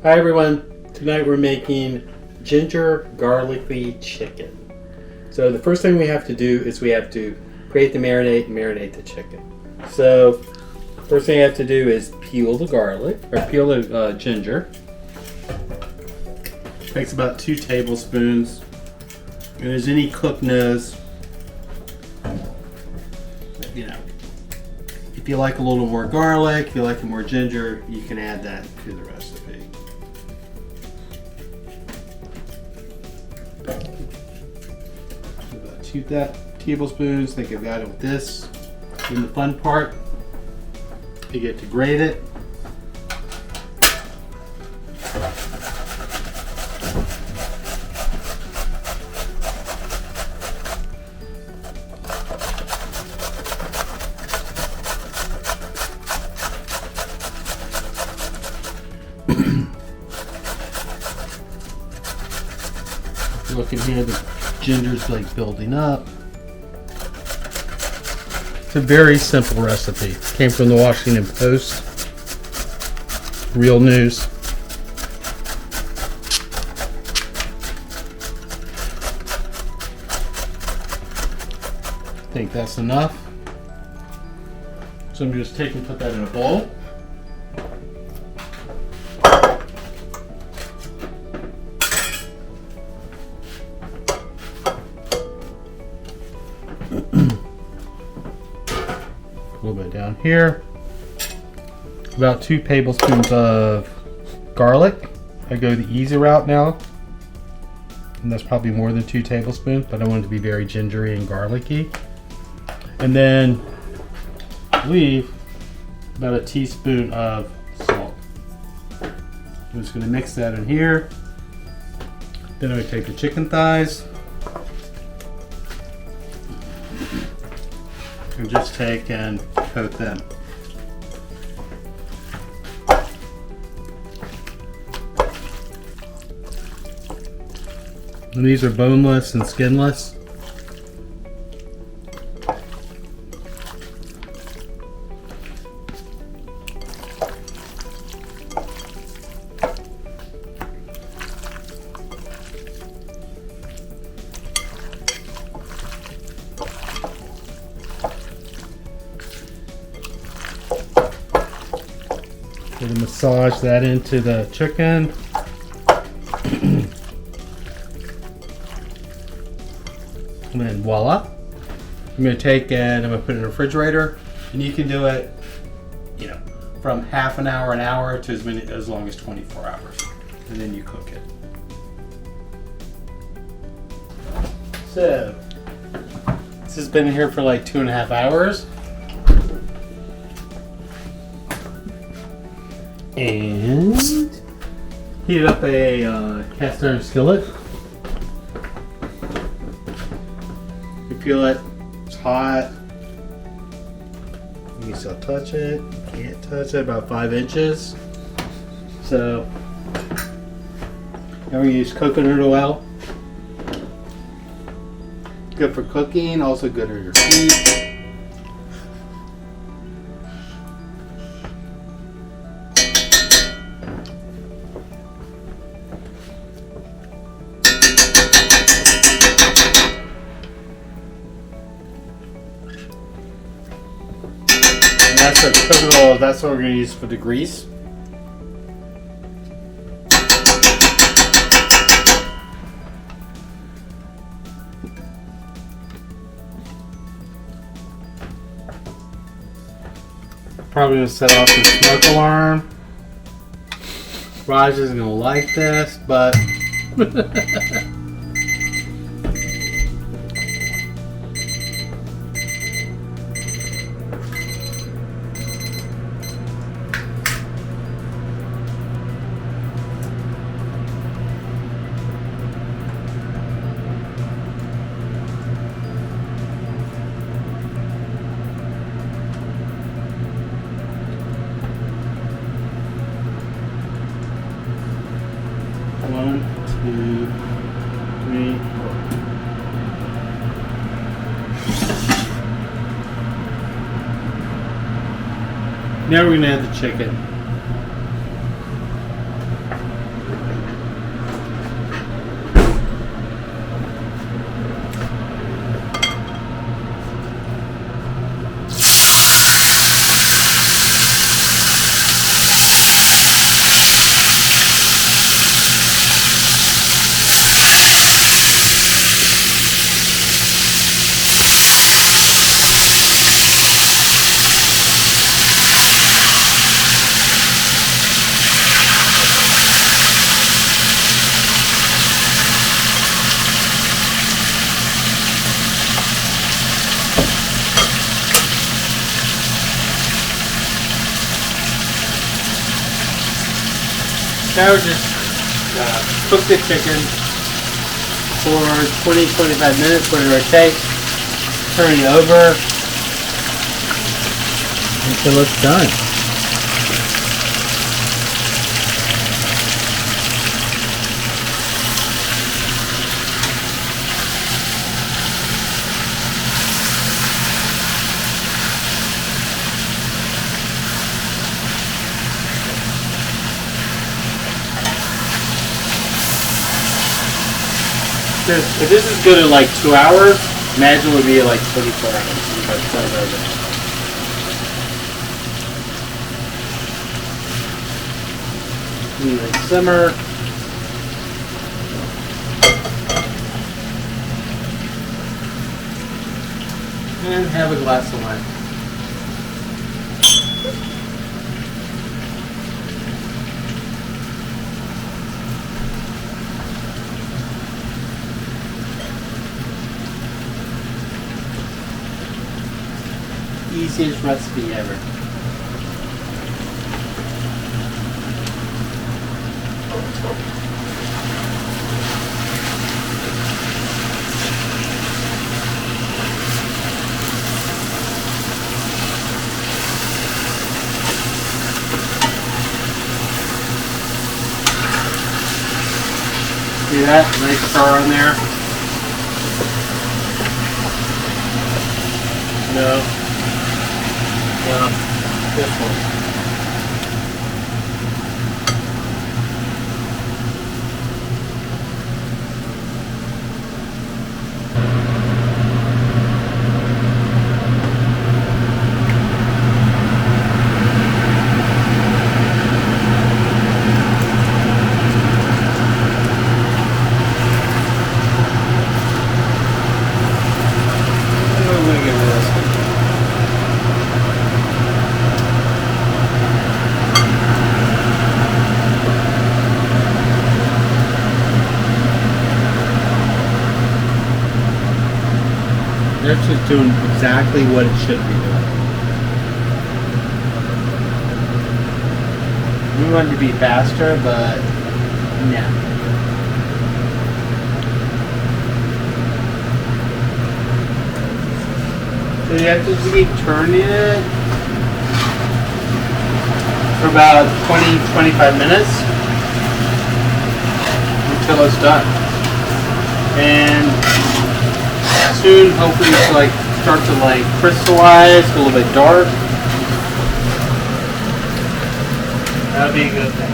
Hi everyone, tonight we're making ginger garlicky chicken. So the first thing we have to do is we have to create the marinade and marinate the chicken. So first thing I have to do is peel the garlic, or peel the ginger. Takes about 2 tablespoons. And as any cook knows, you know, if you like a little more garlic, if you like more ginger, you can add that to the recipe. About 2 tablespoons. I think I've got it with this. And the fun part, you get to grate it. Looking here, the ginger's like building up. It's a very simple recipe. Came from the Washington Post. Real news. I think that's enough. So I'm just take and put that in a bowl. A little bit down here. About 2 tablespoons of garlic. I go the easy route now. And that's probably more than 2 tablespoons, but I want it to be very gingery and garlicky. And then leave about a teaspoon of salt. I'm just going to mix that in here. Then I'm going to take the chicken thighs and just take and coat them. And these are boneless and skinless. Going to massage that into the chicken. And then voila. I'm going to take and I'm going to put it in the refrigerator. And you can do it, you know, from half an hour to as long as 24 hours. And then you cook it. So, this has been here for like 2.5 hours. And heat up a cast iron skillet. You feel it, it's hot. You can still touch it, you can't touch it, about 5 inches. So, now we use coconut oil. Good for cooking, also good on your feet. That's our coconut oil, that's what we're going to use for the grease. Probably going to set off the smoke alarm. Raj isn't going to like this, but One, two, three, four. Now we're going to add the chicken. Now just cook the chicken for 20-25 minutes, whatever it takes. Turn it over until it's done. If this is good in like 2 hours, imagine it would be like 24 hours. But it's done over. Let it simmer. And have a glass of wine. Easiest recipe ever. See that? Nice star on there. No. This one. I'm going to get rid of this one. That's just doing exactly what it should be doing. We want it to be faster, but no. So you have to just keep turning it for about 20-25 minutes until it's done. And soon, hopefully, it's like start to like crystallize, a little bit dark. That'll be a good thing.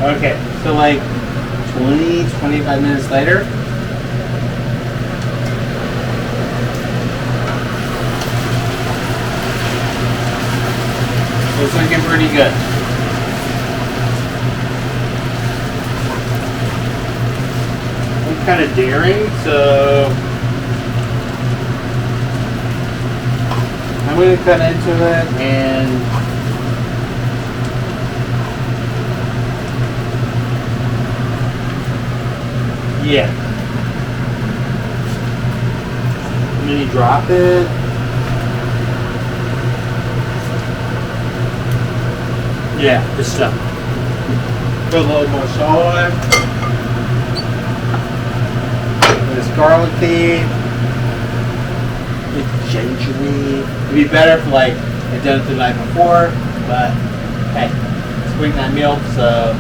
Okay, so like 20-25 minutes later, it's looking pretty good. I'm kind of daring, so I'm going to cut into it and yeah. And then you drop it. Yeah, just stuff. Put a little more salt on it. This garlicky. It's gingery. It'd be better if like I'd done it the night before, but hey, it's weeknight meal, so